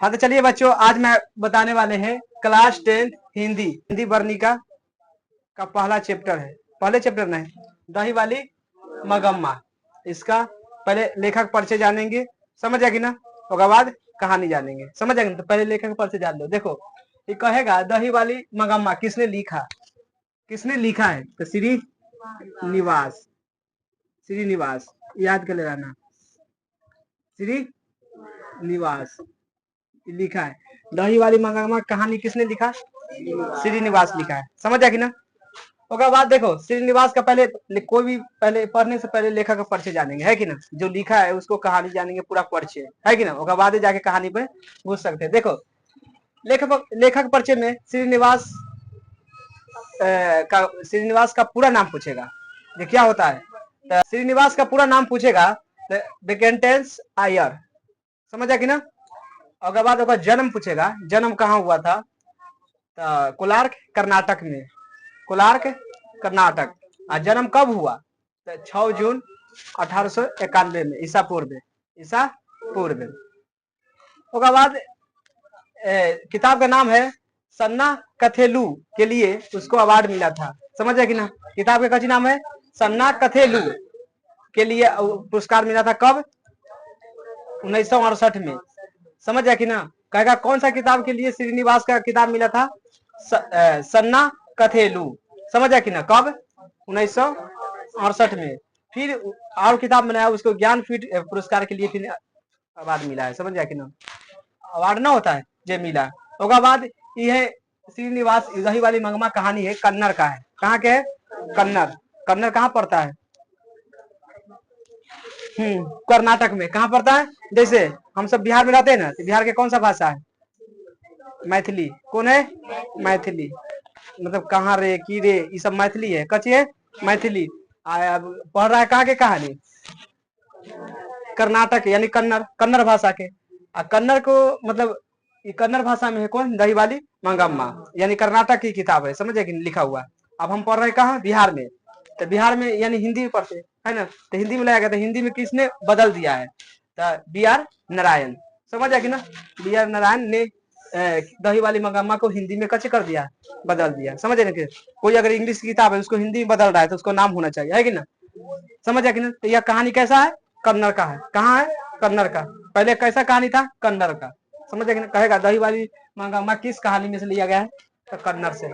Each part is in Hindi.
हाँ तो चलिए बच्चों, आज मैं बताने वाले हैं क्लास 10 हिंदी वर्णिका का पहला चैप्टर है। पहले चैप्टर नहीं, दही वाली मगम्मा। इसका पहले लेखक परिचय जानेंगे, समझ आएगी ना। उसके बाद कहानी जानेंगे, समझ आएगी ना। तो पहले लेखक परिचय जान लो। देखो ये कहेगा दही वाली मगम्मा किसने लिखा, किसने लिखा है तो श्रीनिवास। श्रीनिवास याद कर लेना, श्रीनिवास लिखा है। दही वाली मगम्मा कहानी किसने लिखा, श्रीनिवास लिखा है, समझ आएगी ना। उसके बाद देखो श्रीनिवास का पहले कोई भी पहले पढ़ने से पहले लेखक का परिचय जानेंगे, है कि ना। जो लिखा है उसको कहानी जानेंगे, पूरा परिचय है कि ना। उसके बाद जाके कहानी पे घुस सकते हैं। देखो लेखक परिचय में श्रीनिवास का पूरा नाम पूछेगा। ये क्या होता है, तो श्रीनिवास का पूरा नाम पूछेगा वेकेंटेंस आयर, समझ आएगी ना। और बाद उसका जन्म पूछेगा, जन्म कहाँ हुआ था, तो कोलार्क कर्नाटक में, कोलार्क कर्नाटक। और जन्म कब हुआ, तो 6 जून 1891 में, ईसा पूर्व। उसके बाद किताब का नाम है सन्ना कथेलू के लिए उसको अवार्ड मिला था, समझ है कि ना। किताब का कच्ची नाम है सन्ना कथेलू के लिए पुरस्कार मिला था, कब, 1968 में, समझ है कि ना। कहेगा कौन सा किताब के लिए श्रीनिवास का किताब मिला था, सन्ना कथेलू, समझ है कि ना, कब, 1968 में। फिर और किताब बनाया, उसको ज्ञानपीठ पुरस्कार के लिए फिर अवार्ड मिला है, समझ है कि ना। अवार्ड ना होता है जे मिला। उसके बाद यह श्रीनिवास दही वाली मगमा कहानी है कन्नड़ का है। कहाँ के है, कन्नड़। कन्नड़ कहाँ पड़ता है, कर्नाटक में। कहाँ पड़ता है, जैसे हम सब बिहार में रहते हैं ना, तो बिहार के कौन सा भाषा है, मैथिली। कौन है, मैथिली। मतलब कहाँ रे की रे, ये सब मैथिली है, कच्ची है मैथिली। पढ़ रहा है कहाँ के कहानी, कर्नाटक यानी कन्नड़, कन्नड़ भाषा के। कन्नड़ को मतलब कन्नड़ भाषा में है कौन, दही वाली मंगम्मा, यानी कर्नाटक की किताब है, समझे कि लिखा हुआ। अब हम पढ़ रहे कहाँ, बिहार में। तो बिहार में यानी हिंदी में पढ़ते है ना, तो हिंदी में लाया गया। तो हिंदी में किसने बदल दिया है, तो बी.आर. नारायण, समझ आया कि ना। बी.आर. नारायण ने दही वाली मंगम्मा को हिंदी में कच्चे कर दिया, बदल दिया, समझ ना। कोई अगर इंग्लिश की किताब है उसको हिंदी में बदल रहा है तो उसको नाम होना चाहिए, है कि ना, समझ आया कि ना। तो यह कहानी कैसा है, कन्नड़ का है। कहाँ है, कन्नड़ का। पहले कैसा कहानी था, कन्नड़ का, समझ आया कि ना। कहेगा दही वाली मंगम्मा किस कहानी में से लिया गया है, तो कन्नड़ से।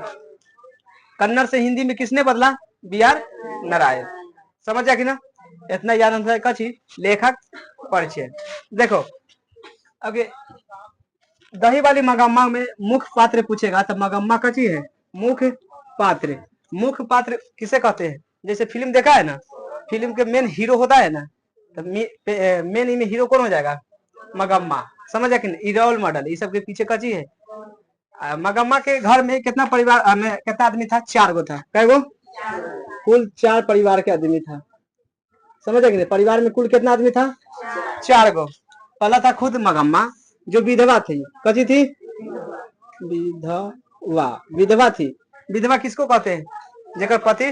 कन्नड़ से हिंदी में किसने बदला, बी.आर. नारायण, समझ आया कि ना। इतना याद है कची लेखक परिचय। देखो आगे दही वाली मगम्मा में मुख्य पात्र पूछेगा, तो मगम्मा कची है, मुख्य पात्र। मुख्य पात्र किसे कहते हैं, जैसे फिल्म देखा है ना, फिल्म के मेन हीरो होता है ना, तो मेन इनमें हीरो कौन हो जाएगा, मगम्मा, समझ है कि नहीं। रोल मॉडल ये सब के पीछे कची है। मगम्मा के घर में कितना परिवार में कितना आदमी था, 4 गो था। कै गो, कुल 4 परिवार के आदमी था, समझ है कि नहीं। परिवार में कुल कितना आदमी था, 4 गो। पहला था खुद मगम्मा जो विधवा थी, कची थी, विधवा, विधवा थी। विधवा किसको कहते हैं, जेकर पति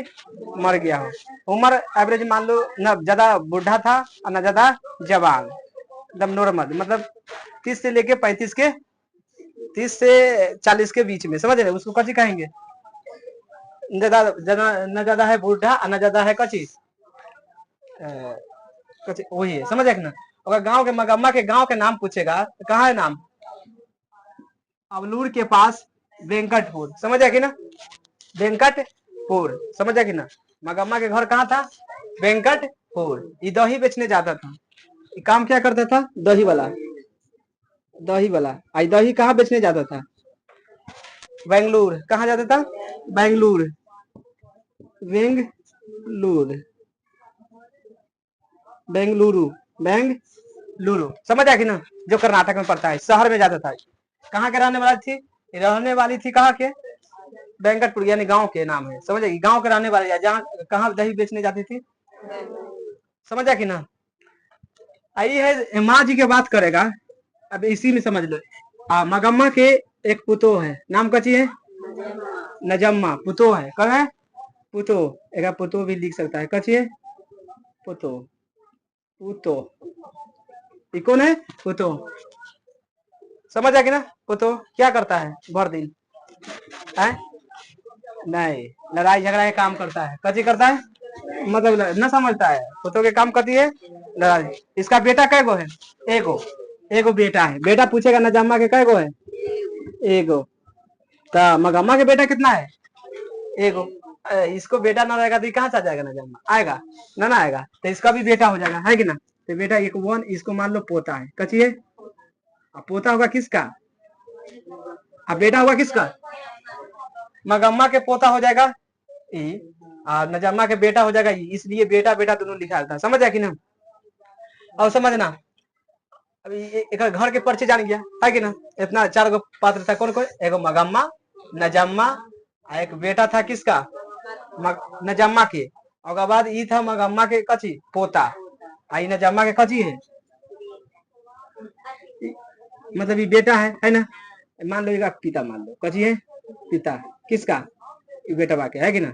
मर गया हो। उम्र एवरेज मान लो, न ज्यादा बूढ़ा था और न ज्यादा जवान, एकदम नॉर्मल, मतलब 30 से लेके 35 के, 30 से 40 के बीच में, समझ रहे, उसको कची कहेंगे। न ज्यादा है बूढ़ा और न ज्यादा है कची, वही है, समझ ना। अगर गांव के मगम्मा के गांव के नाम पूछेगा तो कहाँ है नाम, अवलूर के पास वेंकटपुर, समझ है कि ना, वेंकटपुर, समझ है कि ना। मगम्मा के घर कहाँ था, वेंकटपुर। ये दही बेचने जाता था, ये काम क्या करता था, दही वाला, दही वाला। आई दही कहाँ बेचने जाता था, बेंगलुरु। कहाँ जाता था, बेंगलुरु, बेंगलुरु, बेंगलुरु, बेंगलुरु, समझ आया कि ना, जो कर्नाटक में पड़ता है, शहर में जाता था। कहाँ के रहने वाली थी, रहने वाली थी कहाँ के, वेंकटपुर, यानी गांव के नाम है, समझ आएगी। गांव के रहने वाले, जहाँ कहाँ दही बेचने जाती थी, समझ आया कि ना। आई है माँ जी की बात करेगा, अब इसी में समझ लो। मगम्मा के एक पुतो है, नाम कची है, नजम्मा। पुतो है, कब है, पुतो, एक पुतो भी लिख सकता है, कची है, पुतो, पुतो, कौन है, पुतो, समझ आ कि ना। पुतो क्या करता है भर दिन है? नहीं, लड़ाई झगड़ा के काम करता है। कथी करता है? मतलब न समझता है। पुतो के काम करती है लड़ाई। इसका बेटा कै गो है? एगो। एगो बेटा है। बेटा पूछेगा नजम्मा के कै गो है? एगो। तो मगम्मा के बेटा कितना है? एगो। इसको बेटा ना रहेगा तो कहाँ से आ जाएगा नजम्मा? आएगा ना आएगा। तो इसका भी बेटा हो जाएगा, है कि ना। तो बेटा एक वन, इसको मान लो पोता है। कची है? पोता होगा किसका? अब बेटा होगा किसका? मगम्मा के पोता हो जाएगा ई, और नजम्मा के बेटा हो जाएगा ई। इसलिए बेटा बेटा दोनों लिखा था। समझ आया कि ना। और समझना, अभी एक घर के परिचय जान गया, है कि ना। इतना 4 गो पात्र था। कौन कौन? एगो मगम्मा, नजम्मा, एक बेटा था किसका? नजम्मा के। और बाद ई था मगम्मा के कची पोता, आई नजम्मा के कची है, मतलब ये बेटा है ना। मान लो पिता, मान लो कची है पिता किसका? बेटा बाके, है कि ना।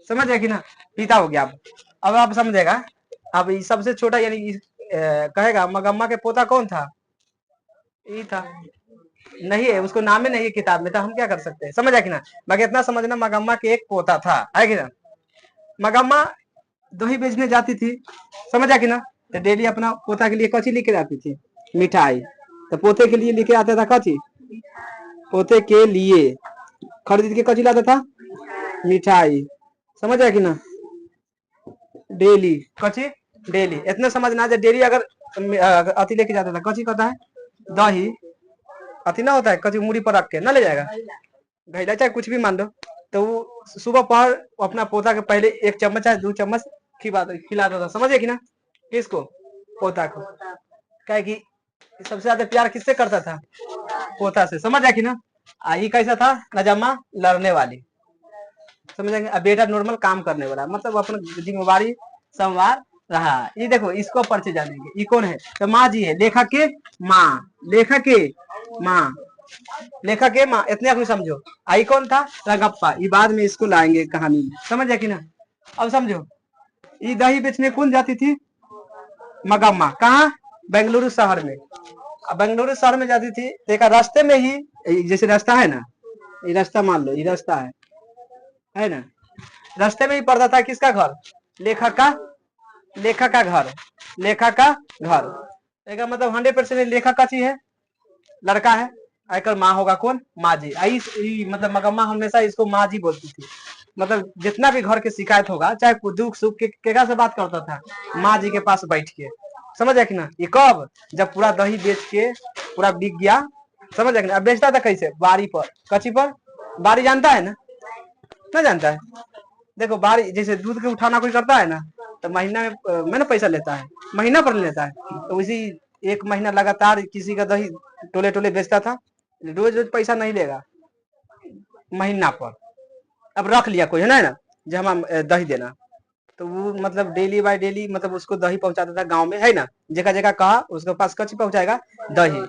समझ है कि ना। पिता हो गया। अब आप समझेगा। अब सबसे छोटा यानी कहेगा मगम्मा के पोता कौन था? ये था। नहीं है, उसको नाम ही नहीं है किताब में, तो हम क्या कर सकते हैं। समझ है कि ना। बाकी इतना समझना, मगम्मा के एक पोता था, है कि ना। मगम्मा दही बेचने जाती थी। समझ है कि ना। तो डेली अपना पोता के लिए कची लेके आती थी? मिठाई। तो पोते के लिए लेके आता था कची? पोते के लिए खरीद के कची लाता था? मिठाई। समझ है कि ना। डेली कची? डेली। इतना समझना, जब डेली अगर अति लेके जाता था, कची कहता है? दही। अति ना होता है, कची मूड़ी पर रख के ना ले जाएगा, घैला चाहे कुछ भी मान लो। तो वो सुबह पहर अपना पोता के पहले 1 चम्मच चाहे 2 चम्मच खिलाता था। समझे कि ना। किसको? पोता को। क्या कि सबसे ज्यादा प्यार किससे करता था? पोता से। समझ है कि ना। आई कैसा था? नजम्मा लड़ने वाली, समझेंगे। अब बेटा नॉर्मल काम करने वाला, मतलब अपना जिम्मेवारी संवार रहा। ये देखो, इसको परिचय जानेंगे। ये कौन है? तो माँ जी है। लेखक के माँ, लेखक के माँ, लेखक के माँ। इतने आप समझो। आई कौन था? रंगप्पा। ये बाद में इसको लाएंगे कहानी में। समझ है कि ना। अब समझो, ये दही बेचने कौन जाती थी? मगम्मा। कहाँ? बेंगलुरु शहर में। अब बेंगलुरु शहर में जाती थी। देखा रास्ते में ही, जैसे रास्ता है ना, ये रास्ता मान लो, ये रास्ता है ना। रास्ते में ही पड़ता था किसका घर? लेखक का। लेखक का घर। लेखक का घर। एक मतलब 100% लेखक का चीज है, लड़का है। आयकर माँ होगा कौन? माँ जी। आई मतलब मगम्मा हमेशा इसको माँ जी बोलती थी। मतलब जितना भी घर के शिकायत होगा, चाहे दुख सुख के केगा से बात करता था? माँ जी के पास बैठ के। समझ है कि ना। ये कब? जब पूरा दही बेच के पूरा बिक गया। समझ है कि ना। अब बेचता था कैसे? बारी पर। कची पर? बारी जानता है ना? ना जानता है। देखो, बारी जैसे दूध के उठाना कोई करता है ना, तो महीना में ना पैसा लेता है, महीना पर लेता है। तो उसी 1 महीना लगातार किसी का दही टोले टोले बेचता था। रोज रोज पैसा नहीं लेगा, महीना पर। अब रख लिया कोई, है ना, जो हम दही देना। तो वो मतलब डेली बाय डेली मतलब उसको दही पहुंचाता था गांव में, है ना। जगह जगह कहा उसके पास कच्ची पहुंचाएगा? दही।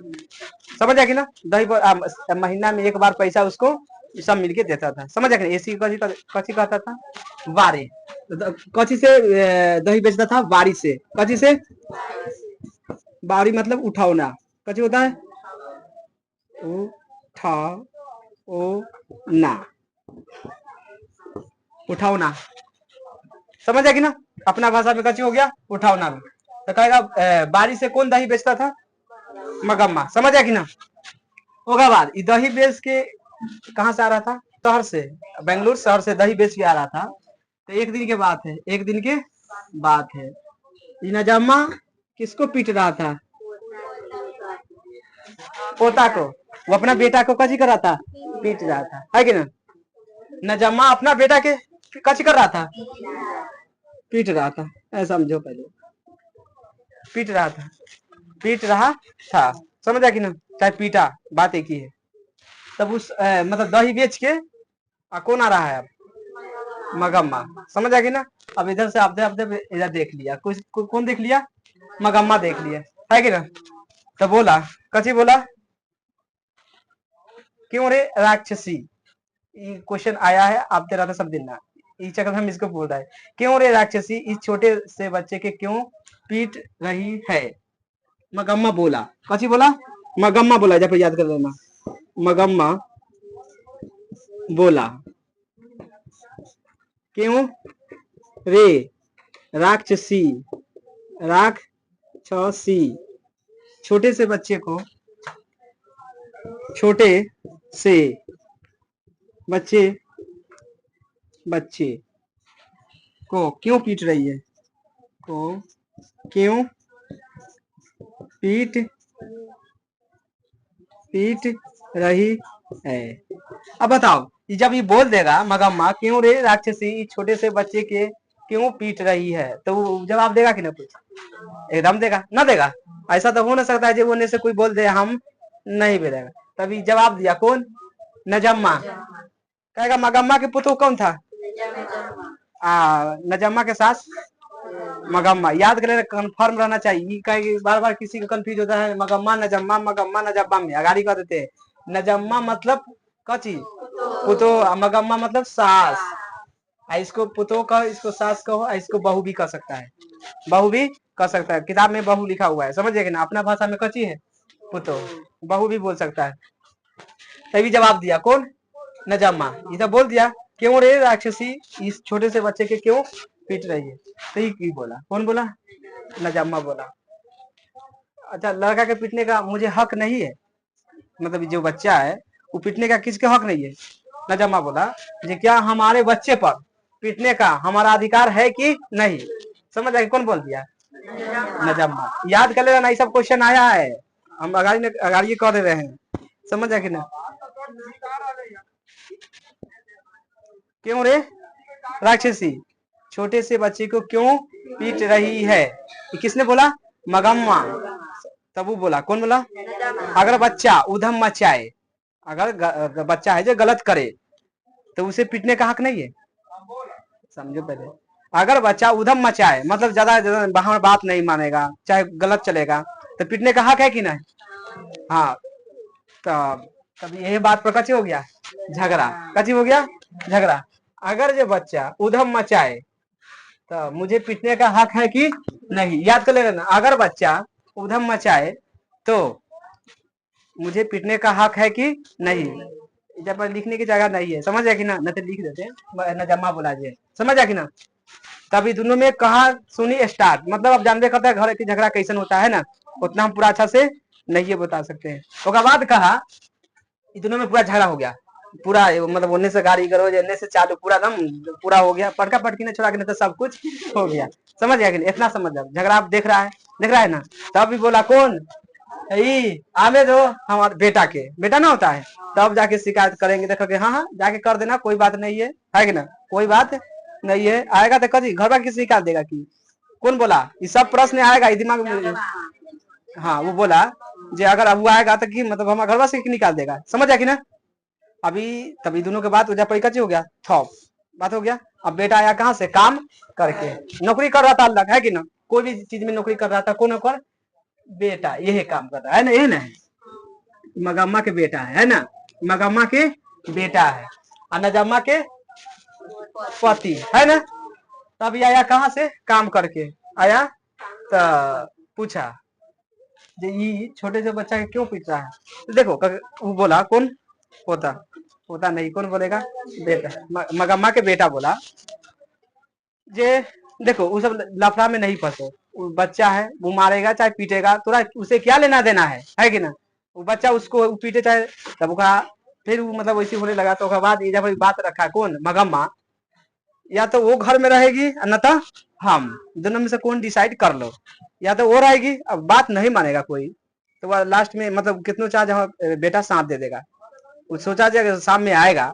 समझ आ कि ना। दही पर महीना में 1 बार पैसा उसको सब मिलके देता था। समझ आ कि ऐसी कच्ची कहता था? बारी। कच्ची से दही बेचता था? बारी से। कच्ची से? बारी मतलब उठाओना। कच्ची होता है? उठाओना। उठाओना। समझ आ कि ना। अपना भाषा में कच्ची हो गया उठाओना। तो कहेगा बारी से कौन दही बेचता था? मगम्मा। समझ आ कि ना। होगा बाद दही बेच के कहाँ से आ रहा था? शहर से, बेंगलुरु शहर से दही बेच के आ रहा था। तो एक दिन के बात है, एक दिन के बात है। नजम्मा किसको पीट रहा था? पोता को। वो अपना बेटा को कची कर रहा था? पीट रहा था, है कि ना। नजम्मा अपना बेटा के कची कर रहा था? पीट रहा था। ऐसा समझो पहले। पीट रहा था, पीट रहा था। समझा कि ना। चाहे पीटा, बात एक ही है। तब उस मतलब दही बेच के कौन आ रहा है अब? मगम्मा। समझ आ गई ना। अब इधर से आप इधर देख लिया, कुछ कौन देख लिया? मगम्मा देख लिया, है कि ना। तो बोला, कची बोला? क्यों रे राक्षसी? ये क्वेश्चन आया है, आप तेरा था सब दिन ना। इस चक्कर हम इसको बोल रहा है, क्यों रे राक्षसी इस छोटे से बच्चे के क्यों पीट रही है? मगम्मा बोला, कची बोला? मगम्मा बोला, जब याद कर लेना। मगम्मा बोला क्यों रे राक्षसी, राक्षसी, छोटे से बच्चे को, छोटे से बच्चे को क्यों पीट रही है, को क्यों पीट रही है। अब बताओ, जब ये बोल देगा मगम्मा क्यों रे राक्षसी छोटे से बच्चे के क्यों पीट रही है, तो वो जवाब देगा कि ना? कुछ एकदम देगा ना? देगा? ऐसा तो हो ना सकता है जो होने से कोई बोल दे हम नहीं बोलेगा। तभी जवाब दिया कौन? नजम्मा। कहेगा मगम्मा के पुत्र कौन था? नजम्मा के सास मगम्मा। याद करें, कंफर्म रहना चाहिए। कहीं बार बार किसी को कंफ्यूज होता है, मगम्मा नजम्मा, मगम्मा नजम्मा में अगाड़ी कर देते हैं। नजम्मा मतलब कची पुतो, मगम्मा मतलब सास। इसको पुतो कहो, इसको सास कहो, इसको बहू भी कह सकता है, बहू भी कह सकता है। किताब में बहू लिखा हुआ है, समझिए ना। अपना भाषा में कची है पुतो, बहू भी बोल सकता है। तभी जवाब दिया कौन? नजम्मा। ये सब बोल दिया क्यों रे राक्षसी इस छोटे से बच्चे के क्यों पीट रही है। तो ये बोला, कौन बोला? नजम्मा बोला। अच्छा, लड़का के पीटने का मुझे हक नहीं है, मतलब जो बच्चा है वो पीटने का किसके हक नहीं है? नजम्मा बोला जी क्या हमारे बच्चे पर पीटने का हमारा अधिकार है कि नहीं? समझ आए? कौन बोल दिया? नजम्मा। याद कर लेना, नहीं सब क्वेश्चन आया है, हम अगाड़ी कह दे रहे हैं। समझ आए कि ना? क्यों रे राक्षसी छोटे से बच्चे को क्यों पीट रही है? ये किसने बोला? मगम्मा। तब वो बोला, कौन बोला? अगर बच्चा उधम मचाए, अगर बच्चा है जो गलत करे तो उसे पीटने का हक नहीं है। समझो पहले, अगर बच्चा उधम मचाए मतलब ज्यादा बात नहीं मानेगा, चाहे गलत चलेगा, तो पीटने का हक है कि नहीं? हाँ, तब यही बात पर कच्ची हो गया झगड़ा, कच्ची हो गया झगड़ा। अगर जो बच्चा उधम मचाए तो मुझे पीटने का हक है कि नहीं? याद कर लेना, अगर बच्चा उधम मचाए तो मुझे पीटने का हक है कि नहीं? जब लिखने की जगह नहीं है, समझ आया कि ना? न तो लिख देते हैं नजम्मा बोला जे, समझ आया कि ना? तभी दोनों में कहा सुनी स्टार्ट, मतलब अब जानते करता है घर की झगड़ा कैसन होता है ना, उतना हम पूरा अच्छा से नहीं बता सकते हैं। उसके बाद कहा दोनों में पूरा झगड़ा हो गया, पूरा मतलब उन्ने से गाड़ी करो, एने से चालू, पूरा दम पूरा हो गया, पटका पटकी ने छोड़ा के नहीं तो सब कुछ हो गया। समझ गया कि नहीं? इतना समझ जाओ, झगड़ा आप देख रहा है ना? तब भी बोला कौन? आमे दो हमारे बेटा के, बेटा ना होता है, तब जाके शिकायत करेंगे। देखोगे हाँ हाँ जाके कर देना, कोई बात नहीं है कि ना? कोई बात नहीं है। आएगा तो कभी घर वाले की शिकायत देगा कि कौन बोला? ये सब प्रश्न आएगा दिमाग में। हाँ, वो बोला जे अगर अब वो आएगा तो कि मतलब हमारा घर से निकाल देगा। समझ आया कि ना? अभी तभी दोनों के बाद वजह परिकच हो गया, थॉप बात हो गया। अब बेटा आया कहाँ से? काम करके, नौकरी कर रहा था अलग, है कि ना? कोई भी चीज में नौकरी कर रहा था, कौन कर? बेटा यही काम कर रहा है ना, ये ना मगम्मा के बेटा है ना, मगम्मा के बेटा है, और नजम्मा के पति है ना। तब ये आया कहाँ से? काम करके आया, तो पूछा ये छोटे से बच्चा के क्यों पीट रहा है? तो देखो वो बोला कौन? पोता नहीं, कौन बोलेगा? बेटा। मगम्मा के बेटा बोला जे देखो वो सब लफड़ा में नहीं फंसो, वो बच्चा है, वो मारेगा चाहे पीटेगा, तोरा उसे क्या लेना देना है कि ना? वो बच्चा उसको पीटे चाहे, तब कहा फिर वो मतलब वैसे होने लगा। तो बाद जब बात रखा कौन? मगम्मा, या तो वो घर में रहेगी न तो हम, दोनों में से कौन डिसाइड कर लो। या तो वो रहेगी, अब बात नहीं मानेगा कोई, तो वह लास्ट में मतलब कितनों चार्ज बेटा साथ दे देगा। वो सोचा जाए शाम में आएगा,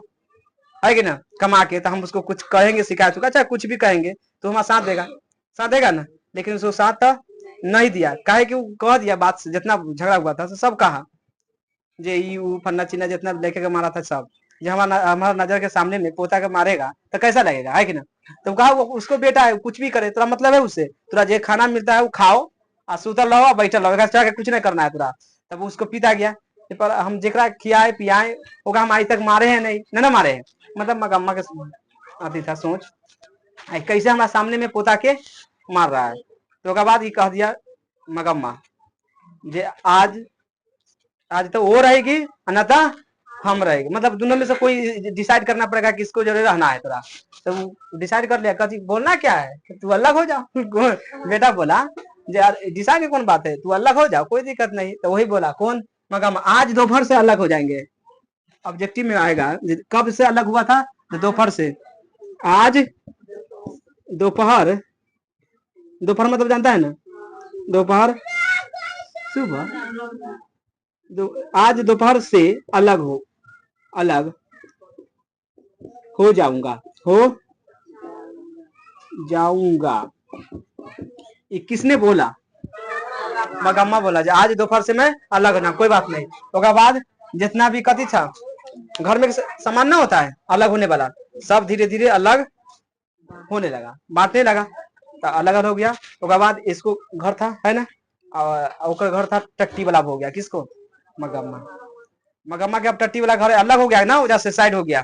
है कि ना, कमा के, तो हम उसको कुछ कहेंगे, शिकायत होगा चाहे कुछ भी कहेंगे, तो हमारा साथ देगा ना। लेकिन उसको साथ नहीं दिया, काहे कि वो कह दिया बात से, जितना झगड़ा हुआ था सब कहा जे फन्ना चिन्ना जितना लेके के मारा था सब, जो हमारा नजर के सामने में पोता के मारेगा तो कैसा लगेगा, है कि ना? तो कहा वो उसको बेटा है, कुछ भी करे, तेरा मतलब है उससे, तेरा जो खाना मिलता है वो खाओ, और सुतल रहो, बैठल रहो, कुछ नहीं करना है तेरा। तब उसको पीता गया। पर हम जेकरा खियाए पियाए होगा, हम आज तक मारे हैं नहीं ना मारे हैं, मतलब मगम्मा के अथी था सोच, कैसे हमारे सामने में पोता के मार रहा है। तो बाद ये कह दिया मगम्मा जे आज आज तो वो रहेगी अन्यथा हम रहेंगे, मतलब दोनों में से कोई डिसाइड करना पड़ेगा किसको जो रहना है थोड़ा। तो डिसाइड कर लिया, कभी बोलना क्या है, तू अलग हो जा। बेटा बोला यार डिसाइड कौन बात है, तू अलग हो जा, कोई दिक्कत नहीं। तो वही बोला कौन, मगर आज दोपहर से अलग हो जाएंगे। ऑब्जेक्टिव में आएगा कब से अलग हुआ था, तो दोपहर से। आज दोपहर, दोपहर मतलब जानता है ना, दोपहर सुबह, आज दोपहर से अलग हो जाऊंगा, हो जाऊंगा। ये किसने बोला, मगम्मा बोला आज दोपहर से मैं अलग होना, कोई बात नहीं। उसके बाद जितना भी कथी था घर में सामान ना होता है अलग होने वाला, सब धीरे धीरे अलग होने लगा, बांटने लगा, तो अलग अलग हो गया। उसके बाद इसको घर था है ना, और घर था टट्टी वाला हो गया, किसको, मगम्मा। मगम्मा के अब टट्टी वाला घर अलग हो गया ना, वजह से साइड हो गया।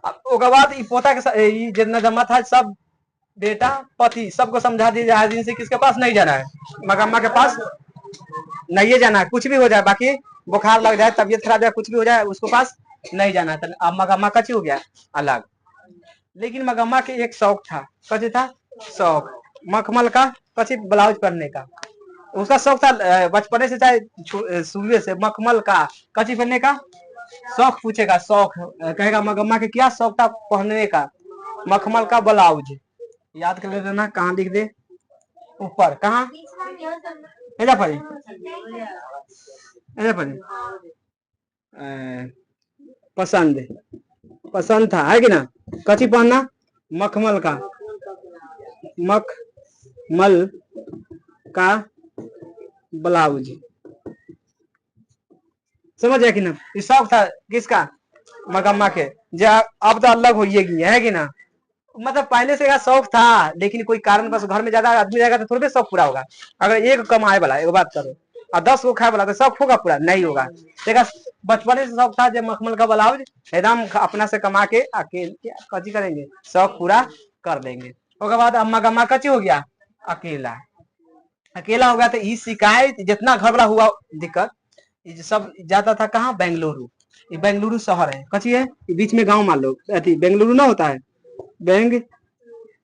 उसके बाद पोता के जितना जमा था सब बेटा पति सबको समझा दिया दिन से किसके पास नहीं जाना है, मगम्मा के पास नहीं जाना है, कुछ भी हो जाए, बाकी बुखार लग जाए, तबीयत खराब जाए, कुछ भी हो जाए, उसको पास नहीं जाना है। अब मगम्मा कची हो गया अलग। लेकिन मगम्मा के एक शौक था, कची था शौक, मखमल का कची ब्लाउज पहनने का, उसका शौक था बचपने से, चाहे शुरू से मखमल का कची पहनने का शौक पूछेगा, शौक कहेगा मगम्मा के क्या शौक था पहनने का, मखमल का ब्लाउज। याद कर लेना, कहाँ लिख दे, ऊपर, कहाँ ऐसा पढ़ी, ऐसा पढ़ी, पसंद, पसंद था है कि ना, कची पहनना, मखमल का, मखमल का ब्लाउज, समझ गया कि ना। ये शौक था किसका, मगम्मा के, जो अब तो अलग होइएगी है कि ना, मतलब पहले से का शौक था, लेकिन कोई कारण बस घर में ज्यादा आदमी रहेगा तो थोड़े शौक पूरा होगा। अगर एक कमाए वाला, एक बात करो, और 10 को खाए वाला, तो शौक होगा पूरा, नहीं होगा। देखा बचपन से शौक था जब मखमल का ब्लाउज एकदम अपना से कमा के अकेले कची करेंगे, शौक पूरा कर देंगे। उसके बाद अम्मा गम्मा कची हो गया अकेला, अकेला हो गया। तो ये शिकायत जितना घर वाला हुआ दिक्कत, ये सब जाता था कहाँ, बेंगलुरु। ये बेंगलुरु शहर है, कची है, बीच में गाँव मान लो, बेंगलुरु ना होता है, बेंगलुरु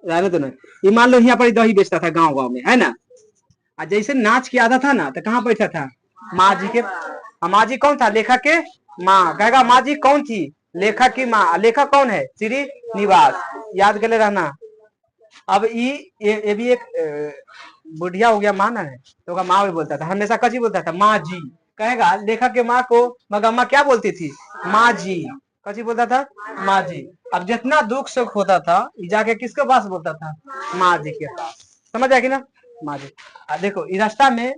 रहने तो नहीं, ये मान लो यहाँ पर दही बेचता था गांव गांव में है ना, और जैसे नाच के आता था ना, तो कहाँ बैठा था, माँ जी के, माँ जी कौन था, लेखक के माँ, कहेगा माँ जी कौन थी, लेखक की माँ, लेखक कौन है, श्री निवास, याद कर ले रहना। अब ये भी एक बुढ़िया हो गया माँ ना है, तो माँ भी बोलता था, हमेशा कची बोलता था, माँ जी। कहेगा लेखक के माँ को मगम्मा क्या बोलती थी, माँ जी, कची बोलता था, माँ जी। अब जितना दुख सुख होता था जाके किसके पास बोलता था, माँ जी के पास, समझ आएगी ना, माँ जी। देखो इस रास्ता में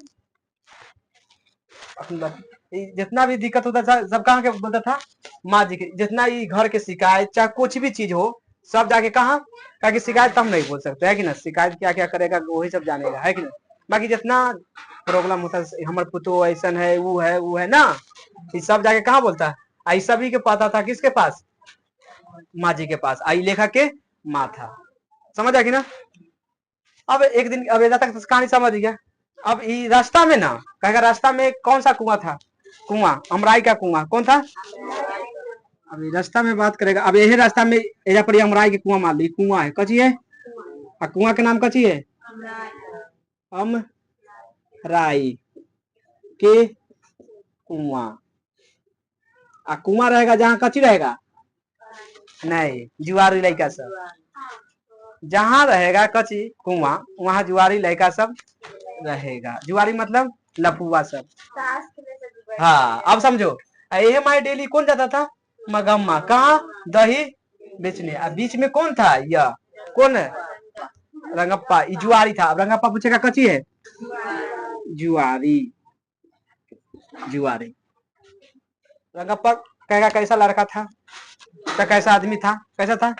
जितना भी दिक्कत होता था सब कहाँ के बोलता था, माँ जी के। जितना ही घर के शिकायत चाहे कुछ भी चीज हो, सब जाके कहाँ, कि शिकायत तो हम नहीं बोल सकते है कि ना, शिकायत क्या क्या करेगा वही सब जानेगा है कि ना। बाकी जितना प्रॉब्लम होता है, हमारे पुतो ऐसा है वो है ना, ये सब जाके कहाँ बोलता है, आई सभी के पता था किसके पास, माँ जी के पास, आई लेखा के माँ था, समझ आ गई ना। अब एक दिन, अब इधर तक कहानी समझ गया। अब रास्ता में ना, कहेगा रास्ता में कौन सा कुआं था, कुआं अमराई का कुआं कौन था। अभी रास्ता में बात करेगा, अब यही रास्ता में एजा पर अमराई के कुआं मान ली, कुआं है कची है, और कुआं के नाम कची है, अमराई के कुआं। आ कुआं रहेगा जहाँ कची रहेगा, नहीं जुआरी लड़का सब, जहाँ रहेगा कची कुआं वहां जुआरी लड़का सब रहेगा। जुआरी मतलब लफुआ सब, हाँ अब समझो। ये माई डेली कौन जाता था, मगम्मा, कहाँ दही बेचने। अब बीच में कौन था, यह कौन है, रंगप्पा, जुआरी था। अब रंगप्पा पूछेगा कची है, जुआरी, जुआरी। रंगप्पा कहेगा कैसा लड़का था, तो कैसा आदमी था, कैसा था,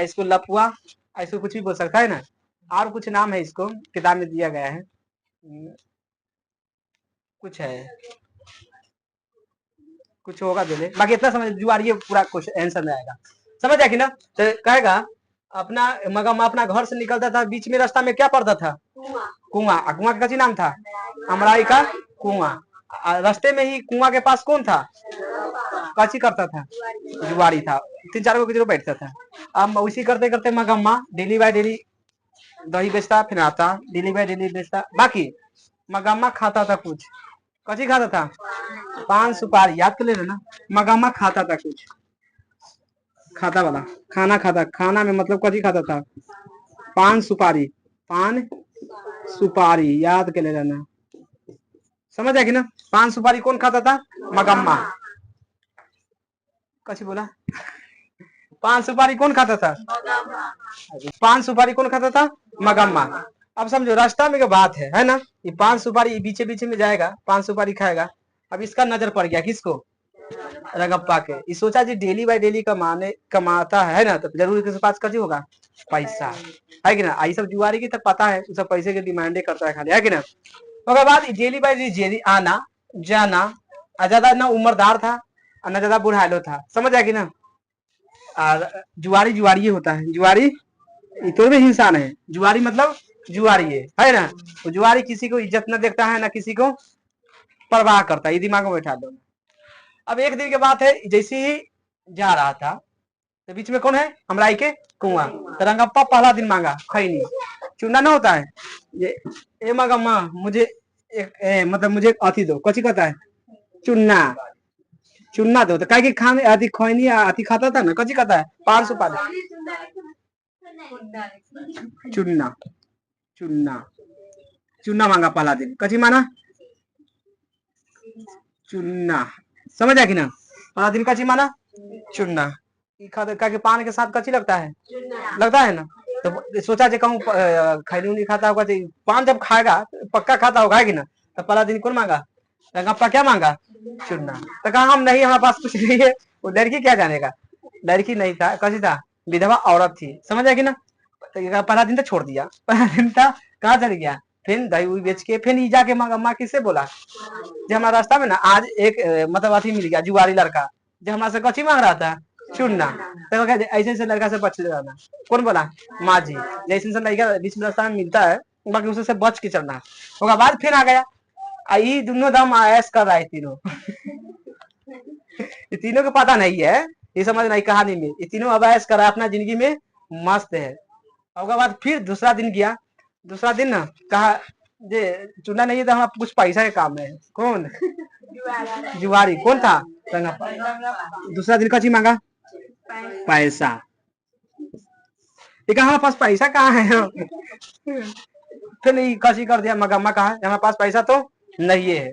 इसको लपुआ, इसको कुछ भी बोल सकता है ना, और कुछ नाम है इसको किताब में दिया गया है, कुछ है, कुछ होगा दे, बाकी इतना समझ जुआरी पूरा क्वेश्चन आंसर में आएगा, समझ आएगी ना। तो कहेगा अपना मगम्मा अपना घर से निकलता था, बीच में रास्ता में क्या पड़ता था? कुआं। कुआं का कची नाम था? अमराई का कुआं। रास्ते में ही कुआं के पास कौन था? कची करता था? जुआरी था। 3-4 गो किधर बैठता था। अब उसी करते करते मगम्मा डेली बाय डेली दही बेचता, फिर आता डेली बाय डेली बेचता। बाकी मगम्मा खाता था कुछ, कची खाता था? पान सुपारी। याद कर ले ना, मगम्मा खाता था कुछ, खाता वाला खाना खाता। खाना में मतलब कची खाता था? पान सुपारी। पान सुपारी याद कर ले ना, समझ आया कि ना? पान सुपारी कौन खाता था? मगम्मा। कची बोला? पान सुपारी कौन खाता था? पान सुपारी कौन खाता था? मगम्मा। अब समझो रास्ता में क्या बात है ना? ये पान सुपारी बीचे बीचे में जाएगा, पान सुपारी खाएगा। अब इसका नजर पड़ गया किसको? रंगप्पा के। ये सोचा जी डेली बाय डेली कमाता है ना, तो जरूर इसके पास कजी होगा पैसा, है कि ना? आई सब जुआरी की तक पता है, सब पैसे की डिमांडे करता है खाली, है कि ना? उसके बाद डेली बाय डेली आना जाना, ज्यादा ना उम्रदार था और ना ज्यादा बुढ़ालो था, समझ आया कि ना? और जुआरी जुआरी होता है, जुआरी तो भी इंसान है। जुआरी मतलब जुआरी है ना? तो जुआरी किसी को इज्जत न देखता है, ना किसी को परवाह करता है, ये दिमाग में बैठा दो। अब एक दिन के बात है, जैसे ही जा रहा था तो बीच में कौन है? हमराई के कुआं। तो रंगप्पा पहला दिन मांगा खैनी, चूना ना होता है ये, ए मगम्मा मुझे मतलब मुझे अथी दो, कची कहता है? चुन्ना। चुन्ना दो। तो कहे कि खाने अथी खैनी अथी खाता था ना, कची कहता है? 500 पाले चुन्ना। चुन्ना चुन्ना मांगा पहला दिन, कची माना? चुन्ना। समझ आया कि ना? पहला दिन कची माना? चुन्ना। का पान के साथ कची लगता है? लगता है ना? तो सोचा जे कहूँ खैनी नहीं खाता होगा, पान जब खाएगा पक्का खाता होगा, है कि ना? तो पहला दिन कौन मांगा? रंगप्पा क्या मांगा? चुन्ना। तो कहा हम नहीं, हमारे पास कुछ नहीं है। वो लड़की क्या जानेगा? लड़की नहीं था, कैसी था? विधवा औरत थी, समझ आया कि ना? तो पहला दिन तो छोड़ दिया। पहला दिन था कहाँ चल गया? फिर दही उही बेच के फिर जाके मगम्मा किससे बोला? जो हमारा रास्ता में ना आज एक मतलब अथी मिल गया, जुआरी लड़का, जो हमारे से कची मांग रहा था? चुनना। तो ऐसे ऐसे लड़का से बच जाना। कौन बोला? माँ जी। जैसे लड़का बीच में रास्ता में मिलता है, बाकी उससे बच के चलना। उसके बाद फिर आ गया, आई दोनों दम ऐश कर रहा है तीनों। ये तीनों को पता नहीं है, ये समझ नहीं कहानी में, ये तीनों अब ऐश कर रहा है अपना जिंदगी में, मस्त है। उसके बाद फिर दूसरा दिन गया। दूसरा दिन ना कहा जे चुना नहीं था, हमारा कुछ पैसा के काम है। कौन? जुआरी। कौन था? रंगप्पा। दूसरा दिन कची मांगा? पैसा। ये कहा हमारे पास पैसा कहाँ है? फिर नहीं कची कर दिया मगम्मा, कहा हमारे पास पैसा तो नहीं है,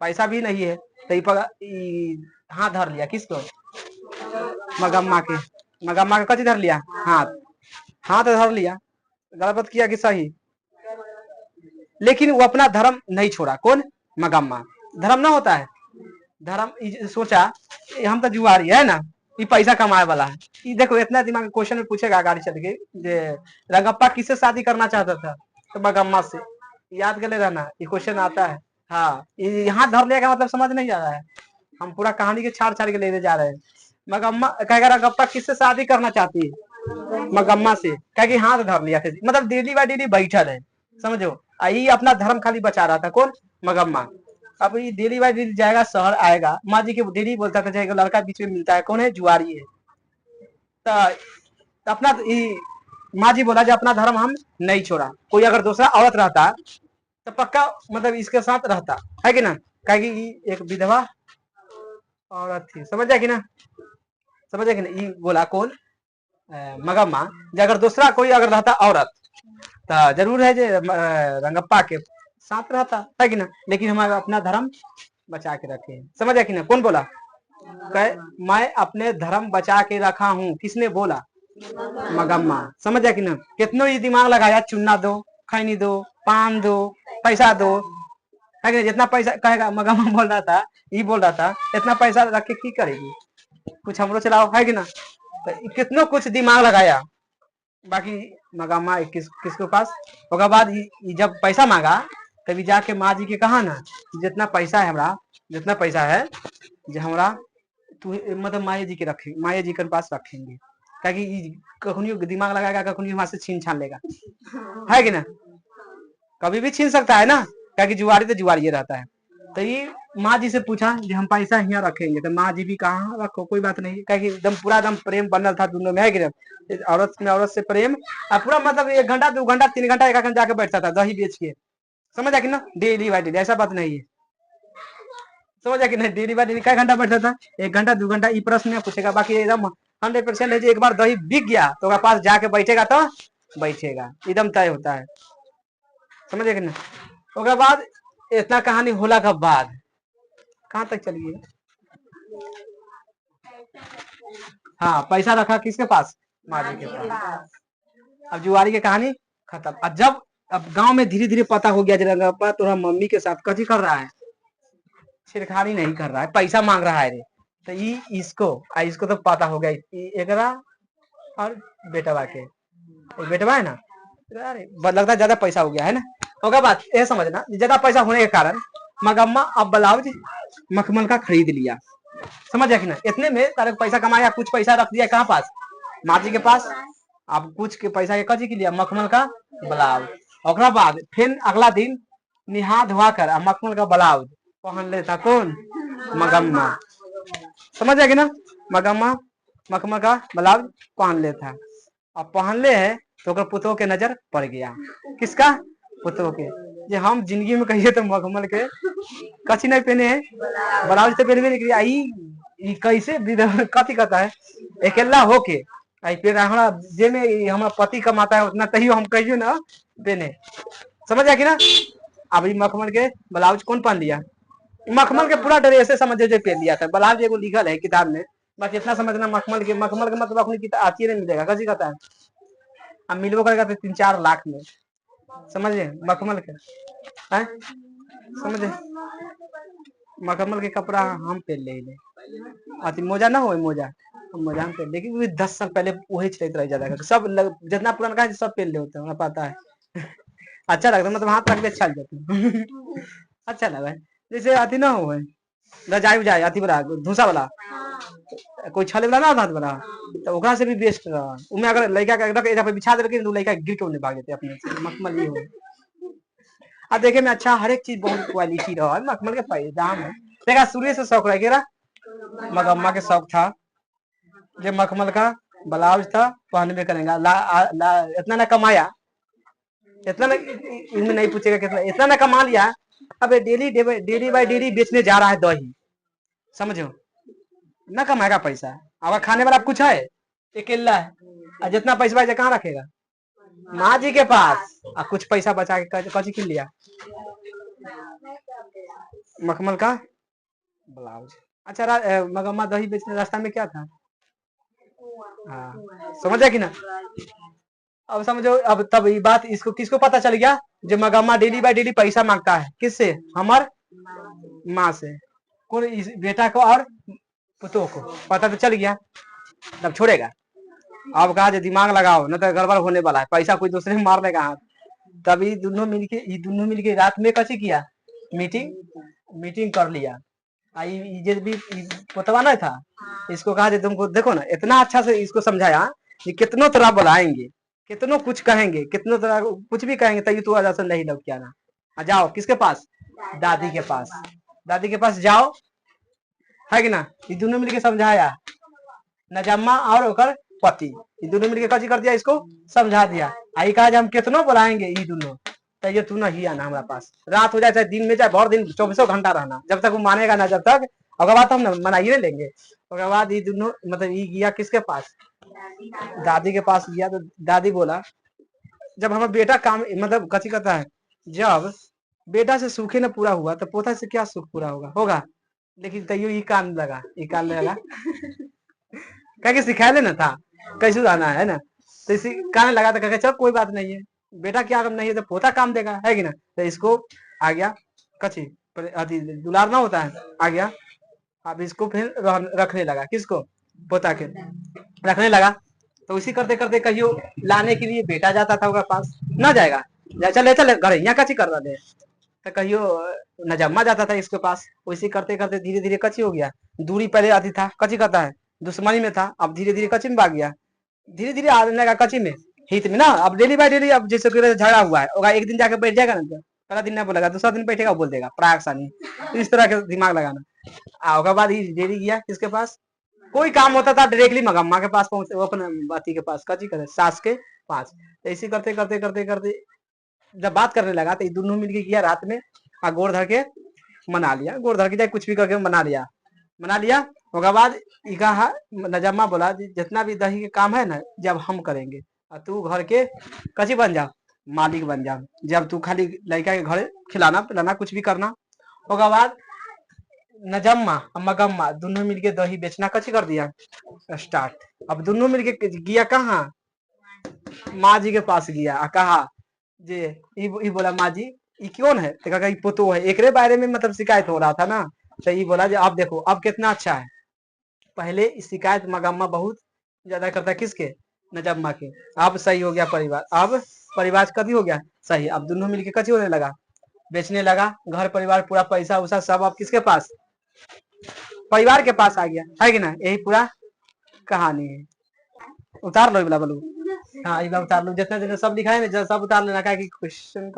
पैसा भी नहीं है। तो हाथ धर लिया किसको? मगम्मा के। मगम्मा के कची धर लिया? हाथ। हाथ धर लिया। गलत किया कि सही? लेकिन वो अपना धर्म नहीं छोड़ा। कौन? मगम्मा। धर्म ना होता है, धर्म सोचा हम तो जुआरी है ना, ये पैसा कमाए वाला है। ये देखो इतना दिमाग क्वेश्चन में पूछेगा गाड़ी चल के, रंगप्पा किससे शादी करना चाहता था? तो मगम्मा से। याद कर ले रहना, ये क्वेश्चन आता है। हाँ, यहाँ धर लिया का मतलब समझ नहीं जा रहा है, हम पूरा कहानी के छाड़ छाड़ के लेने जा रहे हैं। मगम्मा कहेगा रंगप्पा किससे शादी करना चाहती है? मगम्मा से। कहेगी हाथ धर लिया थे, मतलब डेली बाय डेली बैठल है, समझो। यही अपना धर्म खाली बचा रहा था। कौन? मगम्मा। अब ये डेली बाय डेली जाएगा, शहर आएगा, माँ जी के डेली बोलता था, जाएगा लड़का बीच में मिलता है, कौन है? जुआरी है। तो अपना माँ जी बोला जो अपना धर्म हम नहीं छोड़ा। कोई अगर दूसरा औरत रहता तो पक्का मतलब इसके साथ रहता, है कि ना? कहेगी एक विधवा औरत थी, समझ जाए कि ना? समझ जाए कि ना? ये बोला कौन? मगम्मा। अगर दूसरा कोई अगर रहता औरत तो जरूर है जे रंगप्पा के साथ रहता, है कि ना? लेकिन हमारा अपना धर्म बचा के रखे, समझ आया कि ना? कौन बोला? मैं अपने धर्म बचा के रखा हूँ, किसने बोला? मगम्मा। समझ आया कि ना? कितनों ये दिमाग लगाया, चुन्ना दो, खैनी दो, पान दो, पैसा दो, है कि ना? जितना पैसा कहेगा, मगम्मा बोल रहा था, ये बोल रहा था इतना पैसा रख के की करेगी, कुछ हमरो चलाओ, है कि ना? तो कितनों कुछ दिमाग लगाया, बाकी मगम्मा किसके पास। उसके बाद जब पैसा मांगा, तभी जाके माँ जी के कहा ना, जितना पैसा है हमरा, जितना पैसा है जो हमरा तू मतलब माया जी के रखे, माया जी के पास रखेंगे। कखनी दिमाग लगाएगा, कखनी वहां से छीन छान लेगा, है कि ना, कभी भी छीन सकता है ना, क्या जुआरी तो जुआरी रहता है। तो ये माँ जी से पूछा कि हम पैसा यहाँ रखेंगे, तो माँ जी भी कहा रखो कोई बात नहीं, क्या एकदम पूरा एकदम प्रेम बनल था दोनों में, है कि नहीं, औरत में औरत से प्रेम, और पूरा मतलब 1 घंटा 2 घंटा 3 घंटा एक घंटा जाके बैठता था दही बेच के, समझ कि ना, डेली बाई डेली, ऐसा बात नहीं है, समझ कि नहीं, डेली बाई डेली कई घंटा बैठता था, 1 घंटा 2 घंटा, ये प्रश्न में पूछेगा, बाकी एकदम 100% है जो एक बार दही बिक गया तो पास जाके बैठेगा तो बैठेगा, एकदम तय होता है, समझे कि ना। उसके बाद इतना कहानी होला के बाद कहाँ तक चलिए, हाँ पैसा रखा किसके पास, माँ जी के पास। अब जुआरी की कहानी खत्म। अब जब अब गांव में धीरे धीरे पता हो गया रंगप्पा तोरा मम्मी के साथ कथी कर रहा है, छिड़खानी नहीं कर रहा है, पैसा मांग रहा है रे, तो इसको तो पता हो गया एकरा और बेटवा के, बेटवा है ना, अरे लगता है ज्यादा पैसा हो गया है ना। होगा बात ये समझना, ज्यादा पैसा होने के कारण मगम्मा अब ब्लाउज मखमल का खरीद लिया, समझ कि ना, इतने में तारे पैसा कमाया, कुछ पैसा रख दिया कहाँ पास, माँ जी के पास। अब कुछ के पैसा के कजी के लिया, मखमल का ब्लाउज। और बाद फिर अगला दिन निहा धोआ कर मखमल का ब्लाउज पहन लेता कौन, मगम्मा, समझ कि ना, मगम्मा मखमल का ब्लाउज पहन लेता। अब पहन ले है तो पुतों के नजर पड़ गया, किसका, पुतों के, जे हम जिंदगी में कहिए तो मखमल के कची नहीं पहने हैं, ब्लाउज तो पहनबे नहीं करिए, आई कैसे कथी कहता है, अकेला होके आई फिर हमारा जे में हमारा पति कमाता है उतना तैयो हम कहियो ना पहने, समझ कि ना। अब मखमल के ब्लाउज कौन पहन लिया, मखमल के पूरा ड्रेस समझ पहन लिया था, ब्लाउज एगो लिखल है किताब में, बस इतना समझना, मखमल के मतलब अपनी किताब आती नहीं मिलेगा, कसी कहता है, अब मिलबो करेगा तो 3-4 लाख में, समझे, मखमल के है, समझे, मखमल के कपड़ा हम पहन ले अति मोजा ना हो, मोजा मोजा हम पहन, लेकिन 10 साल पहले वही चलते रह जाता है, सब जितना पुराना है सब पहन ले होते हैं, पता है अच्छा लगता है, मतलब हाथ रख दे अच्छा लग जाता अच्छा लगा, जैसे अति ना हो रजाई उजाई अति वाला धूसा वाला, कोई छले वाला ना हाथ वाला, तो ओकरा से भी बेस्ट रहा, उमें अगर लड़का के रख एजा पे बिछा देलके तो लड़का गिर के उन्हें भाग जाते अपने से, मखमल ये हो। आ देखे में अच्छा, हर एक चीज बहुत क्वालिटी रहा है, मखमल के दाम है, देखा शुरू से शौक रह मगम्मा के शौक था, जो मखमल का ब्लाउज था पहनबे करेगा, इतना ना कमाया, इतना ना इनमें नहीं पूछेगा कितना, इतना ना कमा लिया, अब डेली बाई डेली बेचने जा रहा है दही, समझो ना कमाएगा पैसा, अब खाने वाला कुछ है, अकेला है, और जितना पैसा बचा कहाँ रखेगा, माँ जी के पास, और कुछ पैसा बचा के कची किन लिया, मखमल का ब्लाउज। अच्छा मगम्मा दही बेचने रास्ता में क्या था, हाँ समझा कि ना। अब समझो, अब तब ये बात इसको किसको पता चल गया, जो मगम्मा डेली बाय डेली पैसा मांगता है, किससे, हमार माँ से, कौन, इस बेटा को और पुतों को पता तो चल गया, तब छोड़ेगा, अब कहा दिमाग लगाओ न तो गड़बड़ होने वाला है, पैसा कोई दूसरे में मार देगा हाथ। तभी दोनों मिलके रात में कैसे किया, मीटिंग कर लिया, ये भी पोतवा ना था, इसको कहा तुमको देखो ना, इतना अच्छा से इसको समझाया कि कितनों तरह बुलाएंगे, कितनों कुछ कहेंगे, कितनों तरह कुछ भी कहेंगे, तभी तू आजा से नहीं लग क्या ना, जाओ किसके पास, दादी के पास, दादी के पास जाओ, है कि ना, ये दोनों मिलके समझाया, नजम्मा और ओकर पति, ये दोनों मिलके कथी कर दिया, इसको समझा दिया, आई कहा हम कितनों बुलाएंगे ये दोनों, तो तू नहीं आना हमारा पास, रात हो जाए चाहे दिन में चाहे भर दिन 24 घंटा रहना, जब तक वो मानेगा ना, जब तक उसके बाद हम मनाइए नहीं लेंगे। उसके बाद ये दोनों मतलब ये गया किसके पास, दादी के पास गया, तो दादी बोला जब हमारा बेटा काम मतलब कथी कहता है, जब बेटा से सुखे न पूरा हुआ तो पोता से क्या सुख पूरा होगा, लेकिन तैयो ये कान लगा क्या सिखाए ना था कैसे रहना है ना, तो इसी कान लगा, तो कह चल कोई बात नहीं है, बेटा क्या काम नहीं है तो पोता काम देगा, है कि ना, तो इसको आ गया कची दुलार ना होता है, आ गया, अब इसको फिर रखने लगा, किसको, पोता के रखने लगा, तो इसी करते करते कहियो लाने के लिए बेटा जाता था उसके पास, ना जाएगा, चल चल घर यहाँ कची कर रहा है, तो कहियो नजम्मा जाता था इसके पास, वैसे करते करते धीरे धीरे कची हो गया, दूरी पहले आती था कची कहता है दुश्मनी में था, अब धीरे धीरे कची में भाग गया, धीरे धीरे आने लगा कच्ची में, हित में ना। अब डेली बाय डेली, अब जैसे कि झगड़ा हुआ है होगा, एक दिन जाके बैठ जाएगा ना, पहला दिन नहीं बोलेगा, दूसरा दिन बैठेगा बोल देगा प्राक्सानी। इस तरह के दिमाग लगाना। उसके बाद ही डेली गया किसके पास, कोई काम होता था डायरेक्टली मगम्मा के पास पहुंचे, वो अपने बाती के पास कची करे, सास के पास। तो ऐसे करते करते करते करते जब बात करने लगा तो दोनों मिलके किया रात में, गोड़ धर के मना लिया, गोड़ धर के चाहे कुछ भी करके मना लिया, मना लिया। उसके बाद कहा, नजम्मा बोला जितना भी दही के काम है ना, जब हम करेंगे, और तू घर के कची बन जा, मालिक बन जा, जब तू खाली लड़का के घर खिलाना पिलाना कुछ भी करना। उसके बाद नजम्मा और मगम्मा दोनों मिलके दही बेचना कची कर दिया स्टार्ट। अब दोनों मिलके गया कहाँ, माँ जी के पास गया, कहा जे ई बोला माँ जी ई कौन है, तो कहा पुतो है, एकरे बारे में मतलब शिकायत हो रहा था ना। तो ये बोला अब देखो अब कितना अच्छा है, पहले शिकायत मगम्मा बहुत ज्यादा करता किसके, नजम्मा के। अब सही हो गया परिवार, अब परिवार कभी हो गया सही, अब दोनों मिलके कची होने लगा, बेचने लगा, घर परिवार पूरा पैसा उसा सब अब किसके पास, परिवार के पास आ गया, है कि ना। यही पूरा कहानी है। उतार लो बोला बोलू, हाँ ये उतार लो, जितना जितना सब लिखा है ना सब उतार लेना, क्या क्वेश्चन